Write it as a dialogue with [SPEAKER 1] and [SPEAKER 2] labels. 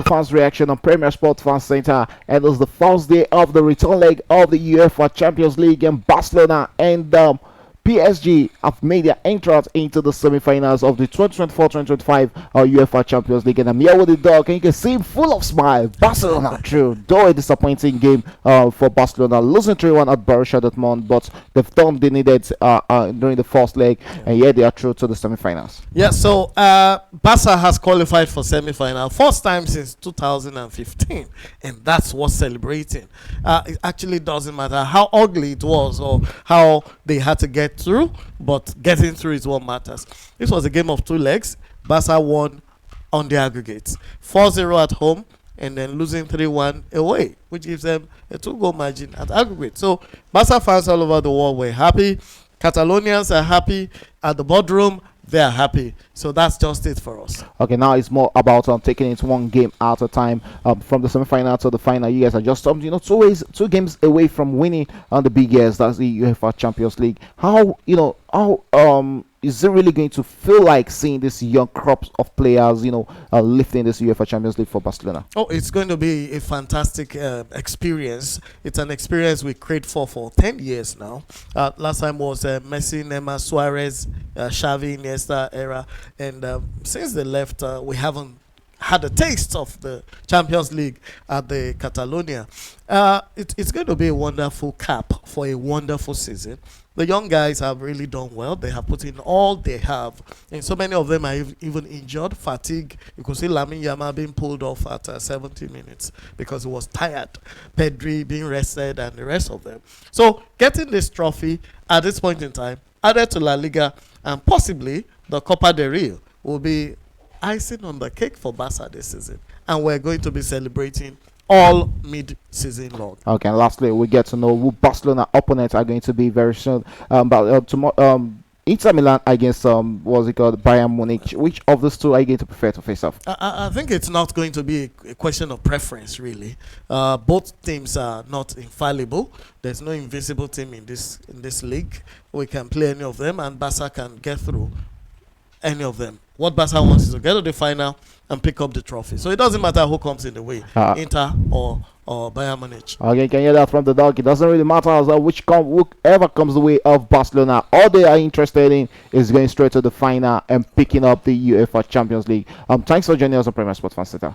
[SPEAKER 1] the fans' reaction on Premier Sports Fan Center. And it's the first day of the return leg of the UEFA Champions League, and Barcelona and PSG have made their entrance into the semi-finals of the 2024-2025 UEFA Champions League. And I'm here with the dog, and you can see him full of smile. Barcelona through, though a disappointing game for Barcelona, losing 3-1 at Borussia Dortmund, but they've done they needed during the first leg, and yet they are through to the semi-finals.
[SPEAKER 2] Yeah, so Barca has qualified for semi-final first time since 2015, and that's what's celebrating. It actually doesn't matter how ugly it was or how they had to get through, but getting through is what matters. This was a game of two legs. Barca won on the aggregates, 4-0 at home, and then losing 3-1 away, which gives them a 2-goal margin at aggregate. So Barca fans all over the world were happy. Catalonians are happy. At the boardroom, they are happy. So that's just it for us.
[SPEAKER 1] Okay, now it's more about taking it one game at a time. From the semi-final to the final, you guys are just two games away from winning on the big years. That's the UEFA Champions League. How is it really going to feel like seeing this young crops of players, lifting this UEFA Champions League for Barcelona?
[SPEAKER 2] Oh, it's going to be a fantastic experience. It's an experience we crave for 10 years now. Last time was Messi, Neymar, Suarez, Xavi, Iniesta era. And since they left, we haven't had a taste of the Champions League at the Catalonia. It's going to be a wonderful cap for a wonderful season. The young guys have really done well. They have put in all they have. And so many of them are even injured, fatigue. You could see Lamine Yamal being pulled off at 70 minutes because he was tired. Pedri being rested and the rest of them. So getting this trophy at this point in time, added to La Liga and possibly the Copa del Rey, will be icing on the cake for Barca this season. And we're going to be celebrating all mid-season long.
[SPEAKER 1] Okay, and lastly, we get to know who Barcelona opponents are going to be very soon. But tomorrow, Inter Milan against what's it called, Bayern Munich. Which of those two are you going to prefer to face off?
[SPEAKER 2] I think it's not going to be a question of preference, really. Both teams are not infallible. There's no invisible team in this league. We can play any of them, and Barca can get through any of them. What Barca wants is to get to the final and pick up the trophy. So it doesn't matter who comes in the way, Inter or Bayern Munich.
[SPEAKER 1] Okay, can you hear that from the dog? It doesn't really matter whoever comes the way of Barcelona. All they are interested in is going straight to the final and picking up the UEFA Champions League. Thanks for joining us on Premier Sports Fan Center.